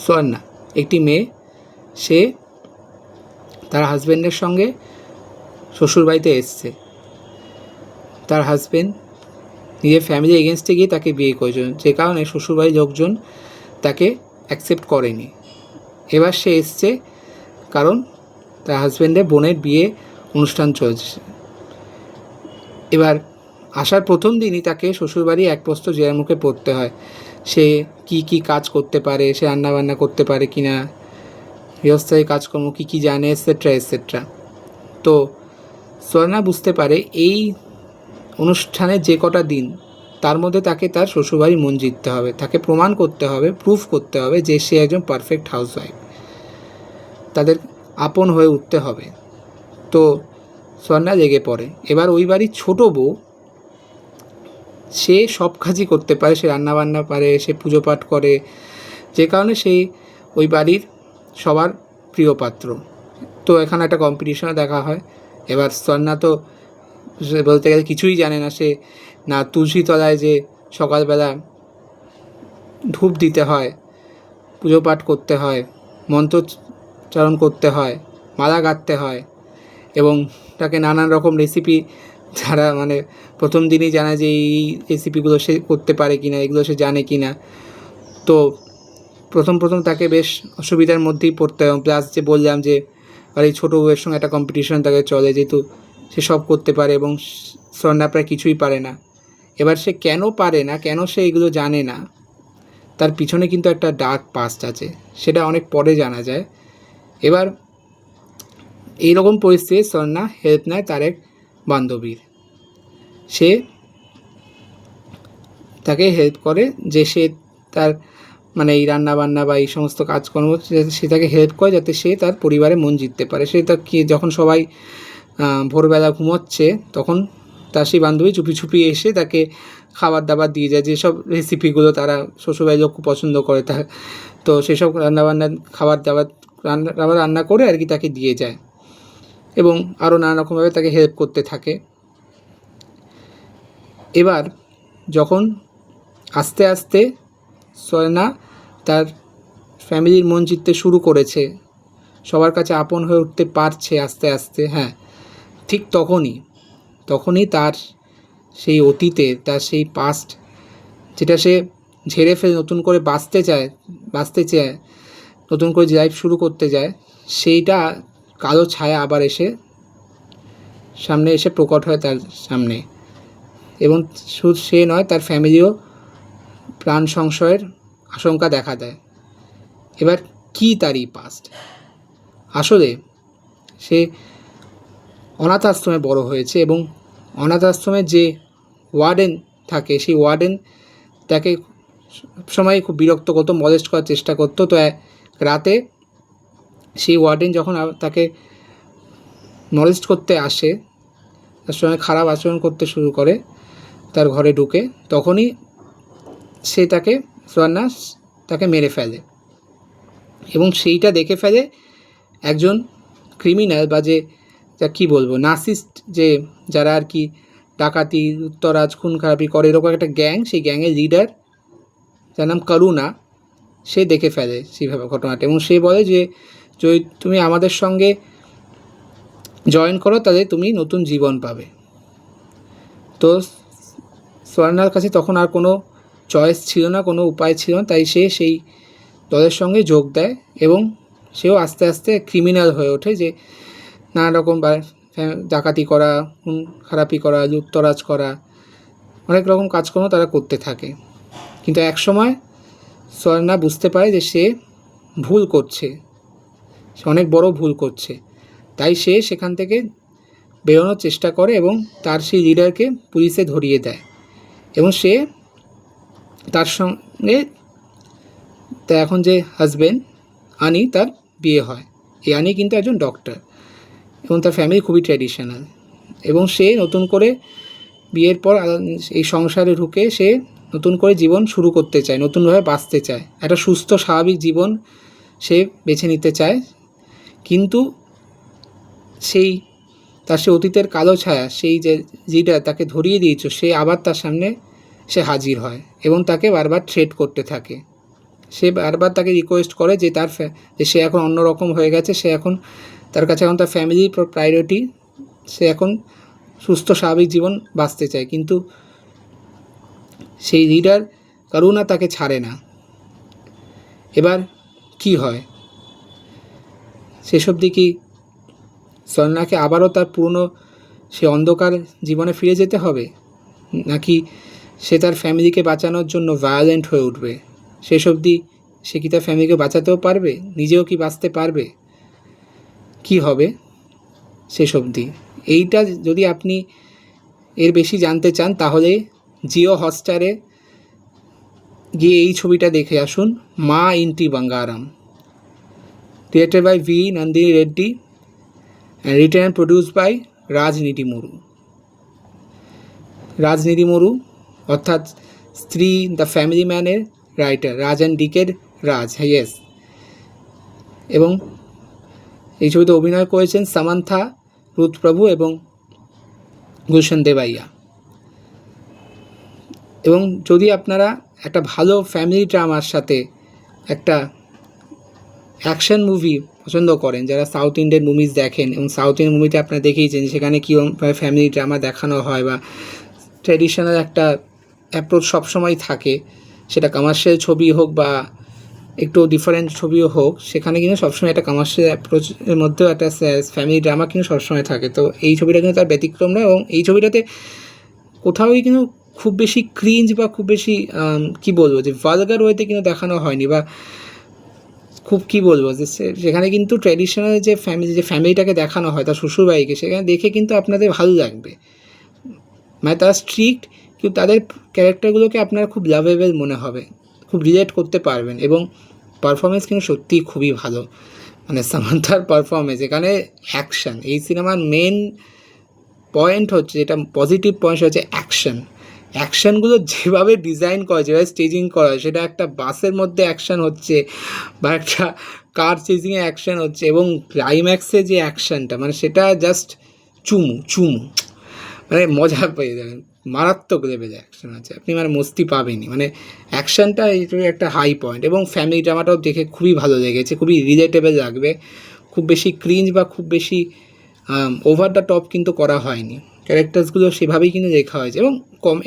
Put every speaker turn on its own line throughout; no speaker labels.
সুবর্ণা একটি মেয়ে, সে তার হাজব্যান্ডের সঙ্গে শ্বশুরবাড়িতে এসছে। তার হাজব্যান্ড নিজের ফ্যামিলি এগেনস্টে গিয়ে তাকে বিয়ে করেছে, যে কারণে শ্বশুরবাড়ির লোকজন তাকে অ্যাকসেপ্ট করেনি। এবার সে এসছে কারণ তার হাজব্যান্ডের বোনের বিয়ে অনুষ্ঠান চলছে। এবার আসার প্রথম দিনই তাকে শ্বশুরবাড়ি এক প্রস্থ জেলার মুখে পড়তে হয়। সে কি কাজ করতে পারে, সে রান্নাবান্না করতে পারে কি না, গৃহস্থায়ী কাজকর্ম কী জানে, এটসেট্রা এটসেট্রা। তো সুবর্ণা বুঝতে পারে এই অনুষ্ঠানের যে কটা দিন তার মধ্যে তাকে তার শ্বশুরবাড়ি মন জিততে হবে, তাকে প্রমাণ করতে হবে, প্রুফ করতে হবে যে সে একজন পারফেক্ট হাউসওয়াইফ, তাদের আপন হয়ে উঠতে হবে। তো সুবর্ণা লেগে পড়ে। এবার ওই বাড়ির ছোটো বউ, সে সব কাজই করতে পারে, সে রান্নাবান্না পারে, সে পুজো পাঠ করে, যে কারণে সেই ওই বাড়ির সবার প্রিয় পাত্র। তো এখানে একটা কম্পিটিশনও দেখা হয়। এবার সুবর্ণা তো বলতে গেলে কিছুই জানে না, সে না তুলসী তলায় যে সকালবেলা ধূপ দিতে হয়, পুজো পাঠ করতে হয়, মন্ত্রোচ্চারণ করতে হয়, মালা গাঁথতে হয়, এবং তাকে নানান রকম রেসিপি, যারা মানে প্রথম দিনই জানে যে এই রেসিপিগুলো সে করতে পারে কি না, এগুলো সে জানে কি না। তো প্রথম তাকে বেশ অসুবিধার মধ্যেই পড়তে হয়। প্লাস যে বললাম যে আর এই ছোটো বউয়ের সঙ্গে একটা কম্পিটিশন তাকে চলে, যেহেতু সে সব করতে পারে এবং সুবর্ণা প্রায় কিছুই পারে না। এবার সে কেন পারে না, কেন সে এগুলো জানে না, তার পিছনে কিন্তু একটা ডার্ক পাস্ট আছে, সেটা অনেক পরে জানা যায়। এবার এইরকম পরিস্থিতি সুবর্ণা হেল্প নেয় তার এক বান্ধবীর। সে তাকে হেল্প করে যে সে তার মানে এই রান্নাবান্না বা এই সমস্ত কাজকর্ম সে তাকে হেল্প করে, যাতে সে তার পরিবারে মন জিততে পারে। সে তাকে যখন সবাই ভোরবেলা ঘুমোচ্ছে, তখন তার সেই বান্ধবী চুপি চুপি এসে তাকে খাবার দাবার দিয়ে যায়, যেসব রেসিপিগুলো তারা শ্বশুরবাড়ির লোক খুব পছন্দ করে। তো সেসব রান্নাবান্না খাবার দাবার রান্না করে আর কি তাকে দিয়ে যায়, এবং আরও নানা রকমভাবে তাকে হেল্প করতে থাকে। এবার যখন আস্তে আস্তে সুবর্ণা তার ফ্যামিলির মন জিততে শুরু করেছে, সবার কাছে আপন হয়ে উঠতে পারছে আস্তে আস্তে, হ্যাঁ, ঠিক তখনই তার সেই অতীতে, তার সেই পাস্ট, যেটা সে ঝেড়ে ফেলে নতুন করে বাঁচতে চায়, নতুন করে লাইফ শুরু করতে যায়, সেইটা কালো ছায়া আবার সামনে এসে প্রকট হয় তার সামনে। এবং শুধু সে নয়, তার ফ্যামিলিও প্রাণ সংশয়ের আশঙ্কা দেখা দেয়। এবার কি তারই পাস্ট? আসলে সে অনাথ আশ্রমে বড় হয়েছে, এবং অনাথ আশ্রমে যে ওয়ার্ডেন থাকে, সেই ওয়ার্ডেন তাকে সবসময় খুব বিরক্ত করতো, মলেস্ট করার চেষ্টা করতো। তো এক রাতে সেই ওয়ার্ডেন যখন তাকে মলেস্ট করতে আসে, তার সঙ্গে খারাপ আচরণ করতে শুরু করে তার ঘরে ঢুকে, তখনই সে সুবর্ণা তাকে মেরে ফেলে। এবং সেইটা দেখে ফেলে একজন ক্রিমিনাল, বা যে যা কী বলবো, নার্সিস্ট, যে যারা আর কি ডাকাতি, লুটতরাজ, খুন খারাপি করে, এরকম একটা গ্যাং, সেই গ্যাংয়ের লিডার, যার নাম করুণা, সে দেখে ফেলে সেইভাবে ঘটনাটা। এবং সে বলে যে যদি তুমি আমাদের সঙ্গে জয়েন করো, তাহলে তুমি নতুন জীবন পাবে। তো সুবর্ণার কাছে তখন আর কোনো চয়েস ছিল না, কোনো উপায় ছিল না, তাই সে সেই দলের সঙ্গে যোগ দেয়, এবং সেও আস্তে আস্তে ক্রিমিনাল হয়ে ওঠে, যে নানা রকম ডাকাতি করা, খুন খারাপি করা, লুটতরাজ করা, অনেক রকম কাজকর্ম তারা করতে থাকে। কিন্তু এক সময় সুবর্ণা বুঝতে পারে যে সে ভুল করছে, সে অনেক বড় ভুল করছে। তাই সে সেখান থেকে বেরোনোর চেষ্টা করে, এবং তার সেই লিডারকে পুলিশে ধরিয়ে দেয়। এবং সে তার সঙ্গে এখন যে হাজব্যান্ড আনি, তার বিয়ে হয়। এই আনি কিন্তু একজন ডক্টর, এবং তার ফ্যামিলি খুবই ট্র্যাডিশনাল। এবং সে নতুন করে বিয়ের পর এই সংসারে ঢুকে সে নতুন করে জীবন শুরু করতে চায়, নতুনভাবে বাঁচতে চায়, একটা সুস্থ স্বাভাবিক জীবন সে বেছে নিতে চায়। কিন্তু তার সেই অতীতের কালো ছায়া, সেই যে লিডার তাকে ধরিয়ে দিয়েছে, সে আবার তার সামনে সে হাজির হয়, এবং তাকে বারবার থ্রেট করতে থাকে সে বারবার তাকে রিকোয়েস্ট করে যে যে সে এখন অন্যরকম হয়ে গেছে, সে এখন তার কাছে এখন তার ফ্যামিলি প্রায়োরিটি, সে এখন সুস্থ স্বাভাবিক জীবন বাঁচতে চায়। কিন্তু সেই লিডার করুণা তাকে ছাড়ে না। এবার কি হয়, সেসব দিকে সন্নাকে আবারও তার পুরনো সে অন্ধকার জীবনে ফিরে যেতে হবে, নাকি সে তার ফ্যামিলিকে বাঁচানোর জন্য ভায়োলেন্ট হয়ে উঠবে? শেষ অবধি সে কি তার ফ্যামিলিকে বাঁচাতেও পারবে, নিজেও কি বাঁচতে পারবে, কি হবে শেষ অবধি? এইটা যদি আপনি এর বেশি জানতে চান তাহলে জিও হটস্টারে গিয়ে এই ছবিটা দেখে আসুন, Maa Inti Bangaram, directed by V Nandini Reddy and written and produced by রাজনীতি মরু। রাজনীতি মরু অর্থাৎ স্ত্রী দ্য ফ্যামিলি ম্যানের রাইটার রাজ অ্যান্ড ডিকের রাজ, ইয়েস। এবং এই ছবিতে অভিনয় করেছেন সামান্থা রুথপ্রভু এবং গুলশন দেবাইয়া। এবং যদি আপনারা একটা ভালো ফ্যামিলি ড্রামার সাথে একটা অ্যাকশন মুভি পছন্দ করেন, যারা সাউথ ইন্ডিয়ান মুভিজ দেখেন, এবং সাউথ ইন্ডিয়ান মুভিতে আপনারা দেখেইছেন সেখানে কীভাবে ফ্যামিলি ড্রামা দেখানো হয় বা ট্র্যাডিশনাল একটা অ্যাপ্রোচ সবসময় থাকে, সেটা কমার্শিয়াল ছবি হোক বা একটু ডিফারেন্ট ছবিও হোক, সেখানে কিন্তু সবসময় একটা কমার্শিয়াল অ্যাপ্রোচের মধ্যেও একটা ফ্যামিলি ড্রামা কিন্তু সবসময় থাকে। তো এই ছবিটা কিন্তু তার ব্যতিক্রম নয়, এবং এই ছবিটাতে কোথাওই কিন্তু খুব বেশি ক্রিঞ্জ বা খুব বেশি কী বলবো যে ভালগার ওয়েতে কিন্তু দেখানো হয়নি, বা খুব কী বলবো যে সেখানে কিন্তু ট্র্যাডিশনাল যে ফ্যামিলিটাকে দেখানো হয় তার শ্বশুরবাড়িকে, সেখানে দেখে কিন্তু আপনাদের ভালো লাগবে। মানে তারা স্ট্রিক্ট কিন্তু তাদের ক্যারেক্টারগুলোকে আপনার খুব লাভেবল মনে হবে, খুব রিলেট করতে পারবেন। এবং পারফরমেন্স কিন্তু সত্যিই খুবই ভালো, মানে সামান্থার পারফরমেন্স, এখানে অ্যাকশান, এই সিনেমার মেন পয়েন্ট হচ্ছে, যেটা পজিটিভ পয়েন্ট হচ্ছে অ্যাকশানগুলো যেভাবে ডিজাইন করা, যেভাবে স্টেজিং করা, সেটা একটা বাসের মধ্যে অ্যাকশান হচ্ছে বা একটা কার চেজিংয়ে অ্যাকশান হচ্ছে, এবং ক্লাইম্যাক্সে যে অ্যাকশানটা, মানে সেটা জাস্ট চুমু, মানে মজা পেয়ে যাবেন, মারাত্মক লেভেলে অ্যাকশান আছে, আপনি মানে মস্তি পাবেনই, মানে অ্যাকশানটা এইটাই একটা হাই পয়েন্ট। এবং ফ্যামিলি ড্রামাটাও দেখে খুবই ভালো লেগেছে, খুবই রিলেটেবল লাগবে, খুব বেশি ক্রিঞ্জ বা খুব বেশি ওভার দ্য টপ কিন্তু করা হয়নি, ক্যারেক্টার্সগুলো সেভাবেই কিন্তু লেখা হয়েছে।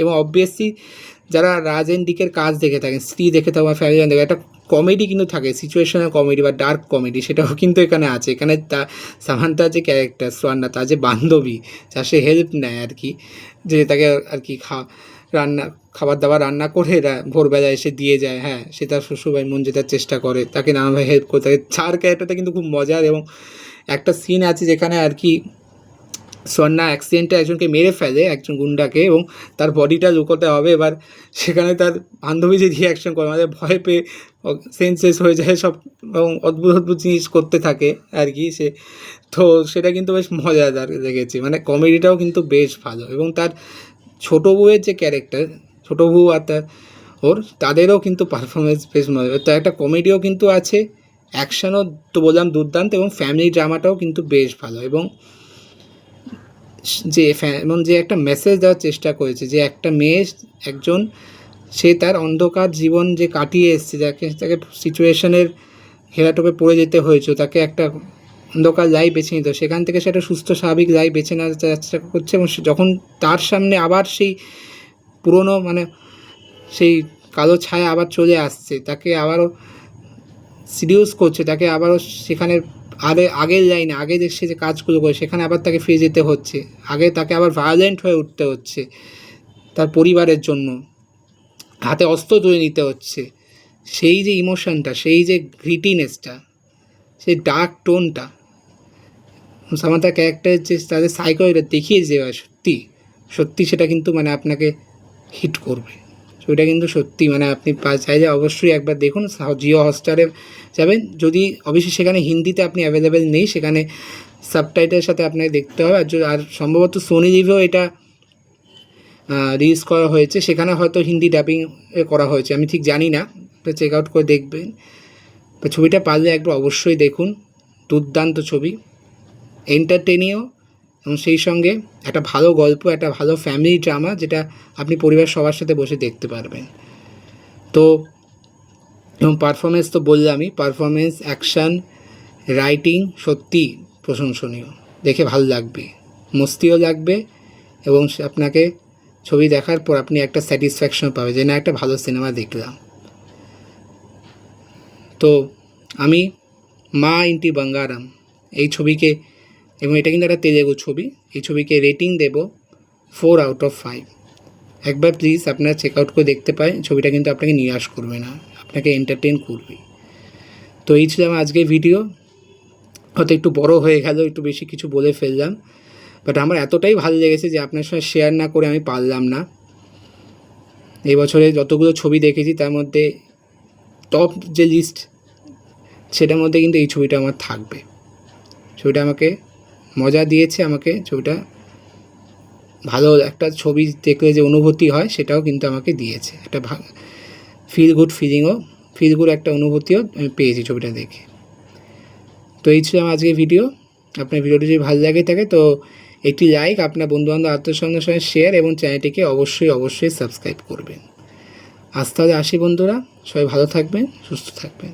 এবং অবভিয়াসলি যারা রাজ অ্যান্ড ডিকের কাজ দেখে থাকেন, স্ত্রী দেখে থাকেন, ফ্যামিলি দেখে, একটা কমেডি কিন্তু থাকে, সিচুয়েশনাল কমেডি বা ডার্ক কমেডি, সেটাও কিন্তু এখানে আছে। এখানে সামান্থার যে ক্যারেক্টার সোয়ান্না, তার যে বান্ধবী, যার সে হেল্প নেয় আর কি, যে তাকে আর কি খাবার দাবার রান্না করে ভোরবেলা এসে দিয়ে যায়, হ্যাঁ, সে তার শ্বশুরবাড়ি মন জেতার চেষ্টা করে, তাকে নানাভাবে হেল্প করতে থাকে। চার ক্যারেক্টারটা কিন্তু খুব মজার। এবং একটা সিন আছে যেখানে আর কি সোয়ান্না অ্যাক্সিডেন্টে একজনকে মেরে ফেলে, একজন গুন্ডাকে, এবং তার বডিটা লুকোতে হবে। এবার সেখানে তার বান্ধবী যে রিয়াকশন করে, আমাদের ভয় পেয়ে সেন্সলেস হয়ে যায় সব, এবং অদ্ভুত জিনিস করতে থাকে আর কি সে। তো সেটা কিন্তু বেশ মজাদার লেগেছে, মানে কমেডিটাও কিন্তু বেশ ভালো। এবং তার ছোটো বউয়ের যে ক্যারেক্টার, ছোটো বউ আর তাদেরও কিন্তু পারফরমেন্স বেশ মজা। তো একটা কমেডিও কিন্তু আছে, অ্যাকশানও তো বললাম দুর্দান্ত, এবং ফ্যামিলি ড্রামাটাও কিন্তু বেশ ভালো। এবং যে একটা মেসেজ দেওয়ার চেষ্টা করেছে, যে একটা মেয়ে, একজন, সে তার অন্ধকার জীবন যে কাটিয়ে এসছে, তাকে সিচুয়েশনের ঘেরাটোপে পড়ে যেতে হয়েছে, তাকে একটা অন্ধকার লাইফ বেছে নিত, সেখান থেকে সেটা সুস্থ স্বাভাবিক লাইফ বেছে নেওয়ার চেষ্টা করছে। এবং যখন তার সামনে আবার সেই পুরনো, মানে সেই কালো ছায়া আবার চলে আসছে, তাকে আবারও সিডিউস করছে, তাকে আবারও সেখানে আগের লাইনে, আগে সে যে কাজগুলো করে সেখানে আবার তাকে ফিরে যেতে হচ্ছে, তাকে আবার ভায়োলেন্ট হয়ে উঠতে হচ্ছে তার পরিবারের জন্য, হাতে অস্ত্র তুলে নিতে হচ্ছে। সেই যে ইমোশনটা, সেই যে গ্রিটিনেসটা, সেই ডার্ক টোনটা, সামান্থার ক্যারেক্টারের যে তাদের সাইকোটা দেখিয়ে যে সত্যি সেটা কিন্তু মানে আপনাকে হিট করবে। ওইটা কিন্তু সত্যি, মানে আপনি চাইলে অবশ্যই একবার দেখুন, জিও হটস্টারে যাবেন। যদি অবশ্যই সেখানে হিন্দিতে আপনি অ্যাভেলেবেল নেই, সেখানে সাবটাইটেলের সাথে আপনাকে দেখতে হবে। আর সম্ভবত সোনি লিভেও এটা রিলিজ করা হয়েছে, সেখানে হয়তো হিন্দি ডাবিং করা হয়েছে, আমি ঠিক জানি না, চেক আউট করে দেখবেন। ছবিটা পারলে একবার অবশ্যই দেখুন, দুর্দান্ত ছবি, এন্টারটেনিংও, এবং সেই সঙ্গে একটা ভালো গল্প, একটা ভালো ফ্যামিলি ড্রামা, যেটা আপনি পরিবার সবার সাথে বসে দেখতে পারবেন। তো এবং পারফরমেন্স তো বললামই, পারফরমেন্স, অ্যাকশান, রাইটিং সত্যি প্রশংসনীয়, দেখে ভালো লাগবে, মস্তিও লাগবে এবং আপনাকে ছবি দেখার পর আপনি একটা স্যাটিসফ্যাকশন পাবে যে না একটা ভালো সিনেমা দেখলাম। তো আমি মা ইন্টি বাঙ্গারাম এই ছবিকে, এবং এটা কিন্তু একটা তেলেগু ছবি, এই ছবিকে রেটিং দেব 4/5। একবার প্লিজ আপনারা চেক আউট করে দেখতে পারেন, ছবিটা কিন্তু আপনাকে নিরাশ করবে না, আপনাকে এন্টারটেন করবে। তো এই ছিল আমার আজকের ভিডিও, হয়তো একটু বড় হয়ে গেল, একটু বেশি কিছু বলে ফেললাম, বাট আমার এতটাই ভালো লেগেছে যে আপনার সঙ্গে শেয়ার না করে আমি পারলাম না। এই বছরে যতগুলো ছবি দেখেছি তার মধ্যে টপ যে লিস্ট, সেটার মধ্যে কিন্তু এই ছবিটা আমার থাকবে। ছবিটা আমাকে মজা দিয়েছে, আমাকে ছবিটা ভালো একটা ছবি দেখলে যে অনুভূতি হয় সেটাও কিন্তু আমাকে দিয়েছে, একটা ফিল গুড একটা অনুভূতিও আমি পেয়েছি ছবিটা দেখে। তো এই ছিল আমার আজকের ভিডিও। আপনার ভিডিওটি যদি ভালো লাগে থাকে তো একটি লাইক, আপনার বন্ধুবান্ধব আত্মীয়স্বজনের সঙ্গে শেয়ার এবং চ্যানেলটিকে অবশ্যই সাবস্ক্রাইব করবেন। আজ তাহলে আসি বন্ধুরা, সবাই ভালো থাকবেন, সুস্থ থাকবেন।